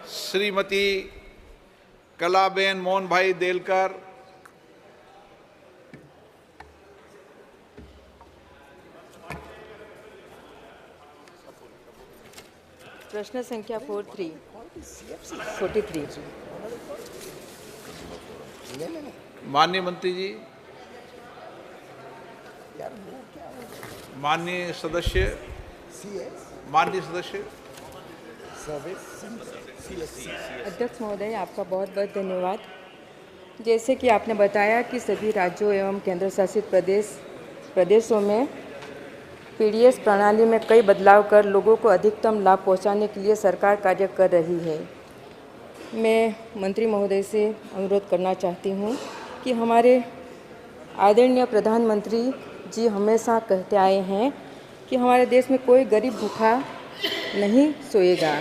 श्रीमती कलाबेन मोहन भाई देलकर, प्रश्न संख्या 43। माननीय मंत्री जी, माननीय सदस्य, अध्यक्ष महोदय, आपका बहुत बहुत धन्यवाद। जैसे कि आपने बताया कि सभी राज्यों एवं केंद्र शासित प्रदेशों में पीडीएस प्रणाली में कई बदलाव कर लोगों को अधिकतम लाभ पहुंचाने के लिए सरकार कार्य कर रही है। मैं मंत्री महोदय से अनुरोध करना चाहती हूं कि हमारे आदरणीय प्रधानमंत्री जी हमेशा कहते आए हैं कि हमारे देश में कोई गरीब भूखा नहीं सोएगा।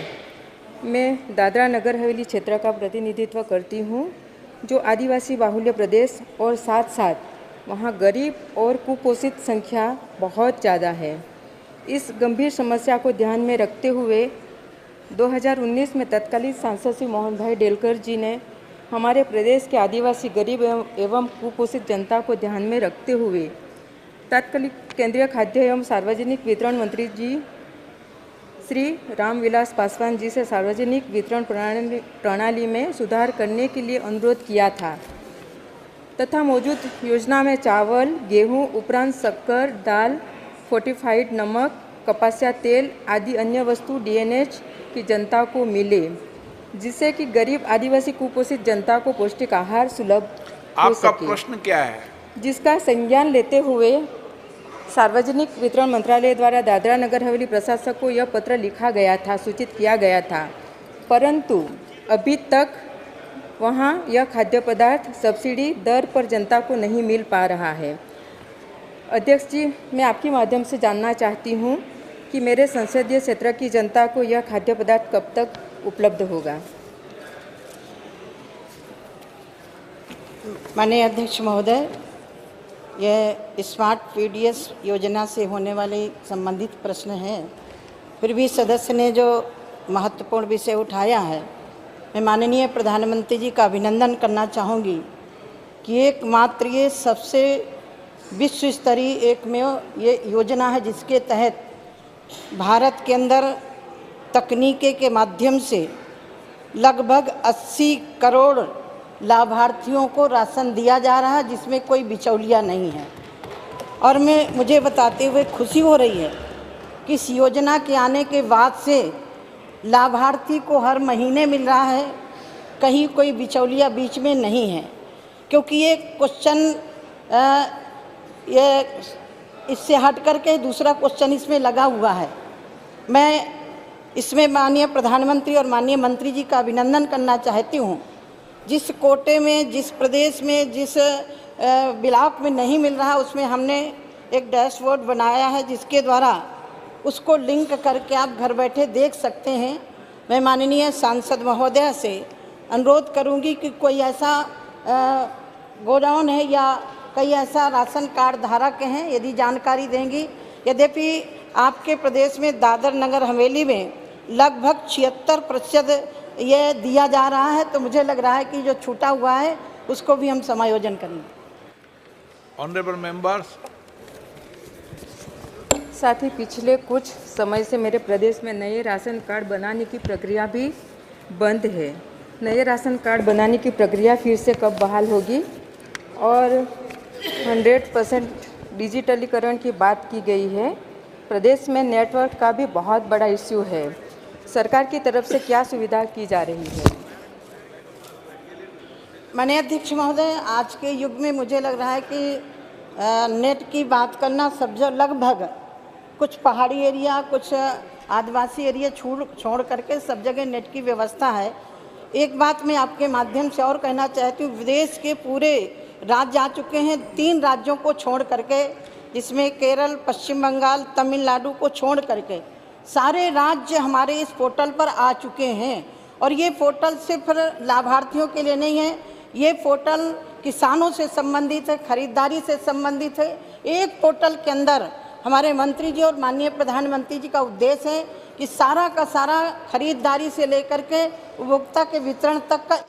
मैं दादरा नगर हवेली क्षेत्र का प्रतिनिधित्व करती हूं, जो आदिवासी बाहुल्य प्रदेश और साथ साथ वहां गरीब और कुपोषित संख्या बहुत ज़्यादा है। इस गंभीर समस्या को ध्यान में रखते हुए 2019 में तत्कालीन सांसद श्री मोहन भाई देलकर जी ने हमारे प्रदेश के आदिवासी गरीब एवं कुपोषित जनता को ध्यान में रखते हुए तत्कालीन केंद्रीय खाद्य एवं सार्वजनिक वितरण मंत्री जी श्री रामविलास पासवान जी से सार्वजनिक वितरण प्रणाली में सुधार करने के लिए अनुरोध किया था तथा मौजूद योजना में चावल, गेहूं उपरांत शक्कर, दाल, फोर्टिफाइड नमक, कपासिया तेल आदि अन्य वस्तु डीएनएच की जनता को मिले, जिससे कि गरीब आदिवासी कुपोषित जनता को पौष्टिक आहार सुलभ हो सके। आपका प्रश्न क्या है? जिसका संज्ञान लेते हुए सार्वजनिक वितरण मंत्रालय द्वारा दादरा नगर हवेली प्रशासक को यह पत्र लिखा गया था, सूचित किया गया था, परंतु अभी तक वहां यह खाद्य पदार्थ सब्सिडी दर पर जनता को नहीं मिल पा रहा है। अध्यक्ष जी, मैं आपके माध्यम से जानना चाहती हूं कि मेरे संसदीय क्षेत्र की जनता को यह खाद्य पदार्थ कब तक उपलब्ध होगा। माननीय अध्यक्ष महोदय, यह स्मार्ट पीडीएस योजना से होने वाले संबंधित प्रश्न है, फिर भी सदस्य ने जो महत्वपूर्ण विषय उठाया है, मैं माननीय प्रधानमंत्री जी का अभिनंदन करना चाहूँगी कि एकमात्र ये सबसे विश्व स्तरीय एकमेव ये योजना है जिसके तहत भारत के अंदर तकनीकी के माध्यम से लगभग 80 करोड़ लाभार्थियों को राशन दिया जा रहा है, जिसमें कोई बिचौलिया नहीं है। और मुझे बताते हुए खुशी हो रही है कि इस योजना के आने के बाद से लाभार्थी को हर महीने मिल रहा है, कहीं कोई बिचौलिया बीच में नहीं है। क्योंकि ये क्वेश्चन ये इससे हट करके दूसरा क्वेश्चन इसमें लगा हुआ है। मैं इसमें माननीय प्रधानमंत्री और माननीय मंत्री जी का अभिनंदन करना चाहती हूँ। जिस कोटे में, जिस प्रदेश में, जिस ब्लॉक में नहीं मिल रहा, उसमें हमने एक डैशबोर्ड बनाया है जिसके द्वारा उसको लिंक करके आप घर बैठे देख सकते हैं। मैं माननीय सांसद महोदय से अनुरोध करूंगी कि कोई ऐसा गोडाउन है या कई ऐसा राशन कार्ड धारक हैं, यदि जानकारी देंगी। यद्यपि आपके प्रदेश में दादर नगर हवेली में लगभग 76% ये दिया जा रहा है, तो मुझे लग रहा है कि जो छूटा हुआ है उसको भी हम समायोजन करेंगे। ऑनरेबल मेंबर्स, साथ ही पिछले कुछ समय से मेरे प्रदेश में नए राशन कार्ड बनाने की प्रक्रिया भी बंद है। नए राशन कार्ड बनाने की प्रक्रिया फिर से कब बहाल होगी? और 100% डिजिटलीकरण की बात की गई है। प्रदेश में नेटवर्क का भी बहुत बड़ा इश्यू है। सरकार की तरफ से क्या सुविधा की जा रही है? माननीय अध्यक्ष महोदय, आज के युग में मुझे लग रहा है कि नेट की बात करना सब लगभग कुछ पहाड़ी एरिया, कुछ आदिवासी एरिया छोड़ करके सब जगह नेट की व्यवस्था है। एक बात मैं आपके माध्यम से और कहना चाहती हूँ, विदेश के पूरे राज्य आ चुके हैं, 3 राज्यों को छोड़ करके, जिसमें केरल, पश्चिम बंगाल, तमिलनाडु को छोड़ करके सारे राज्य हमारे इस पोर्टल पर आ चुके हैं। और ये पोर्टल सिर्फ लाभार्थियों के लिए नहीं है, ये पोर्टल किसानों से संबंधित है, खरीदारी से संबंधित है। एक पोर्टल के अंदर हमारे मंत्री जी और माननीय प्रधानमंत्री जी का उद्देश्य है कि सारा का सारा खरीदारी से लेकर के उपभोक्ता के वितरण तक का